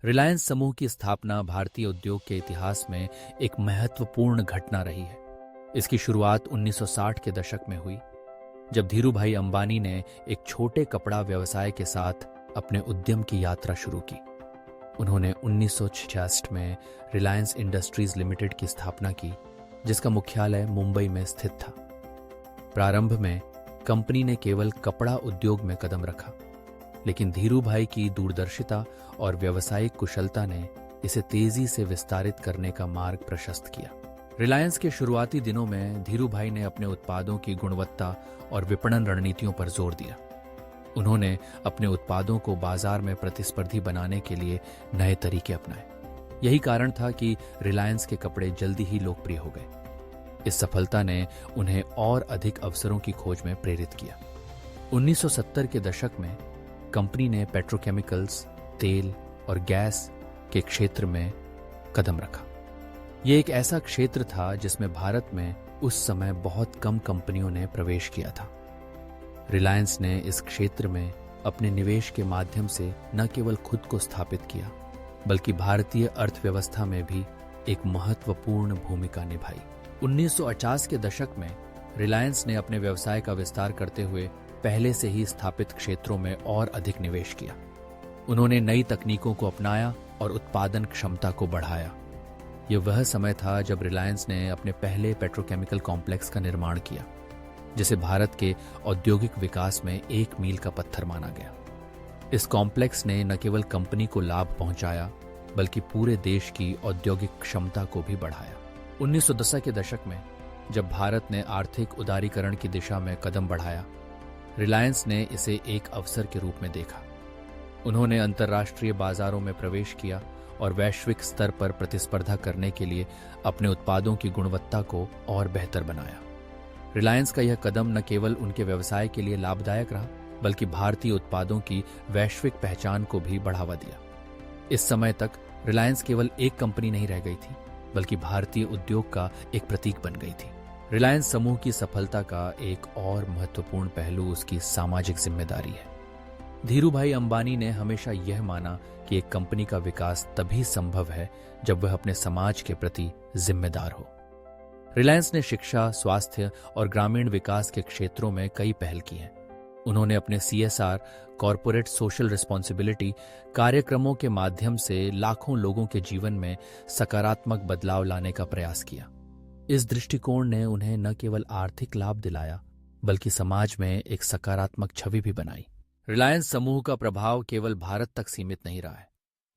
रिलायंस समूह की स्थापना भारतीय उद्योग के इतिहास में एक महत्वपूर्ण घटना रही है। इसकी शुरुआत 1960 के दशक में हुई, जब धीरूभाई अंबानी ने एक छोटे कपड़ा व्यवसाय के साथ अपने उद्यम की यात्रा शुरू की। उन्होंने 1966 में रिलायंस इंडस्ट्रीज लिमिटेड की स्थापना की, जिसका मुख्यालय मुंबई में स्थित था। प्रारंभ में कंपनी ने केवल कपड़ा उद्योग में कदम रखा, लेकिन धीरूभाई की दूरदर्शिता और व्यावसायिक कुशलता ने इसे तेजी से विस्तारित करने का मार्ग प्रशस्त किया। रिलायंस के शुरुआती दिनों में धीरूभाई ने अपने उत्पादों की गुणवत्ता और विपणन रणनीतियों पर जोर दिया। उन्होंने अपने उत्पादों को बाजार में प्रतिस्पर्धी बनाने के लिए नए तरीके अपनाए। यही कारण था कि रिलायंस के कपड़े जल्दी ही लोकप्रिय हो गए। इस सफलता ने उन्हें और अधिक अवसरों की खोज में प्रेरित किया। 1970 के दशक में कंपनी ने पेट्रोकेमिकल्स, तेल और गैस के क्षेत्र में कदम रखा। यह एक ऐसा क्षेत्र था जिसमें भारत में उस समय बहुत कम कंपनियों ने प्रवेश किया था। रिलायंस ने इस क्षेत्र में अपने निवेश के माध्यम से न केवल खुद को स्थापित किया, बल्कि भारतीय अर्थव्यवस्था में भी एक महत्वपूर्ण भूमिका निभाई। 1950 के दशक में रिलायंस ने अपने व्यवसाय का विस्तार करते हुए पहले से ही स्थापित क्षेत्रों में और अधिक निवेश किया। उन्होंने नई तकनीकों को अपनाया और उत्पादन क्षमता को बढ़ाया। यह वह समय था जब रिलायंस ने अपने पहले पेट्रोकेमिकल कॉम्प्लेक्स का निर्माण किया, जिसे भारत के औद्योगिक विकास में एक मील का पत्थर माना गया। इस कॉम्प्लेक्स ने न केवल कंपनी को लाभ पहुंचाया, बल्कि पूरे देश की औद्योगिक क्षमता को भी बढ़ाया। 1910 के दशक में जब भारत ने आर्थिक उदारीकरण की दिशा में कदम बढ़ाया, रिलायंस ने इसे एक अवसर के रूप में देखा। उन्होंने अंतर्राष्ट्रीय बाजारों में प्रवेश किया और वैश्विक स्तर पर प्रतिस्पर्धा करने के लिए अपने उत्पादों की गुणवत्ता को और बेहतर बनाया। रिलायंस का यह कदम न केवल उनके व्यवसाय के लिए लाभदायक रहा, बल्कि भारतीय उत्पादों की वैश्विक पहचान को भी बढ़ावा दिया। इस समय तक रिलायंस केवल एक कंपनी नहीं रह गई थी, बल्कि भारतीय उद्योग का एक प्रतीक बन गई थी। रिलायंस समूह की सफलता का एक और महत्वपूर्ण पहलू उसकी सामाजिक जिम्मेदारी है। धीरूभाई अंबानी ने हमेशा यह माना कि एक कंपनी का विकास तभी संभव है जब वह अपने समाज के प्रति जिम्मेदार हो। रिलायंस ने शिक्षा, स्वास्थ्य और ग्रामीण विकास के क्षेत्रों में कई पहल की हैं। उन्होंने अपने CSR कॉरपोरेट सोशल रिस्पॉन्सिबिलिटी कार्यक्रमों के माध्यम से लाखों लोगों के जीवन में सकारात्मक बदलाव लाने का प्रयास किया। इस दृष्टिकोण ने उन्हें न केवल आर्थिक लाभ दिलाया, बल्कि समाज में एक सकारात्मक छवि भी बनाई। रिलायंस समूह का प्रभाव केवल भारत तक सीमित नहीं रहा है।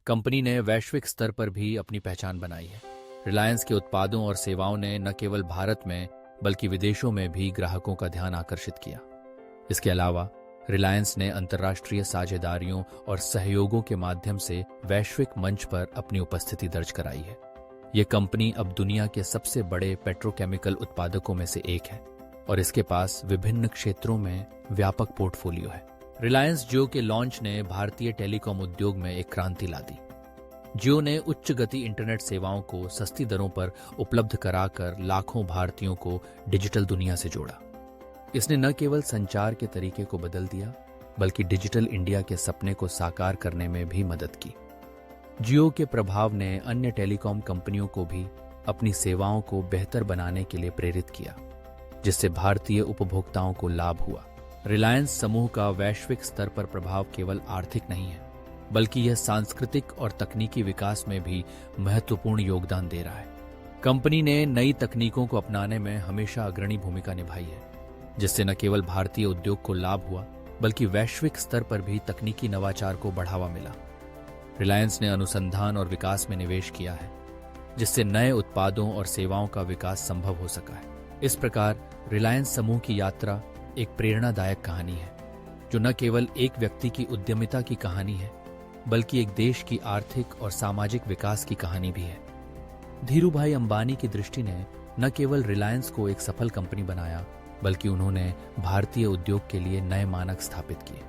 कंपनी ने वैश्विक स्तर पर भी अपनी पहचान बनाई है। रिलायंस के उत्पादों और सेवाओं ने न केवल भारत में बल्कि विदेशों में भी ग्राहकों का ध्यान आकर्षित किया। इसके अलावा रिलायंस ने अंतर्राष्ट्रीय साझेदारियों और सहयोगों के माध्यम से वैश्विक मंच पर अपनी उपस्थिति दर्ज कराई है। यह कंपनी अब दुनिया के सबसे बड़े पेट्रोकेमिकल उत्पादकों में से एक है और इसके पास विभिन्न क्षेत्रों में व्यापक पोर्टफोलियो है। रिलायंस जियो के लॉन्च ने भारतीय टेलीकॉम उद्योग में एक क्रांति ला दी। जियो ने उच्च गति इंटरनेट सेवाओं को सस्ती दरों पर उपलब्ध कराकर लाखों भारतीयों को डिजिटल दुनिया से जोड़ा। इसने न केवल संचार के तरीके को बदल दिया, बल्कि डिजिटल इंडिया के सपने को साकार करने में भी मदद की। जियो के प्रभाव ने अन्य टेलीकॉम कंपनियों को भी अपनी सेवाओं को बेहतर बनाने के लिए प्रेरित किया, जिससे भारतीय उपभोक्ताओं को लाभ हुआ। रिलायंस समूह का वैश्विक स्तर पर प्रभाव केवल आर्थिक नहीं है, बल्कि यह सांस्कृतिक और तकनीकी विकास में भी महत्वपूर्ण योगदान दे रहा है। कंपनी ने नई तकनीकों को अपनाने में हमेशा अग्रणी भूमिका निभाई है, जिससे न केवल भारतीय उद्योग को लाभ हुआ, बल्कि वैश्विक स्तर पर भी तकनीकी नवाचार को बढ़ावा मिला। रिलायंस ने अनुसंधान और विकास में निवेश किया है, जिससे नए उत्पादों और सेवाओं का विकास संभव हो सका है। इस प्रकार रिलायंस समूह की यात्रा एक प्रेरणादायक कहानी है, जो न केवल एक व्यक्ति की उद्यमिता की कहानी है, बल्कि एक देश की आर्थिक और सामाजिक विकास की कहानी भी है। धीरूभाई अंबानी की दृष्टि ने न केवल रिलायंस को एक सफल कंपनी बनाया, बल्कि उन्होंने भारतीय उद्योग के लिए नए मानक स्थापित किए।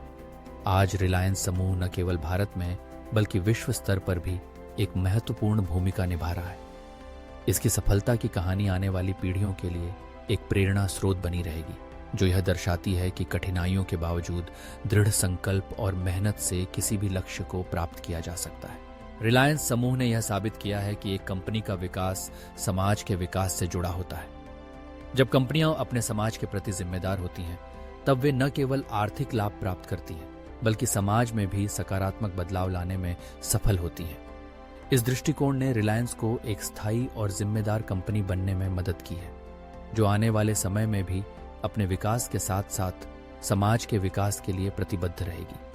आज रिलायंस समूह न केवल भारत में बल्कि विश्व स्तर पर भी एक महत्वपूर्ण भूमिका निभा रहा है। इसकी सफलता की कहानी आने वाली पीढ़ियों के लिए एक प्रेरणा स्रोत बनी रहेगी, जो यह दर्शाती है कि कठिनाइयों के बावजूद दृढ़ संकल्प और मेहनत से किसी भी लक्ष्य को प्राप्त किया जा सकता है। रिलायंस समूह ने यह साबित किया है कि एक कंपनी का विकास समाज के विकास से जुड़ा होता है। जब कंपनियां अपने समाज के प्रति जिम्मेदार होती हैं, तब वे न केवल आर्थिक लाभ प्राप्त करती हैं, बल्कि समाज में भी सकारात्मक बदलाव लाने में सफल होती हैं। इस दृष्टिकोण ने रिलायंस को एक स्थायी और जिम्मेदार कंपनी बनने में मदद की है, जो आने वाले समय में भी अपने विकास के साथ साथ समाज के विकास के लिए प्रतिबद्ध रहेगी।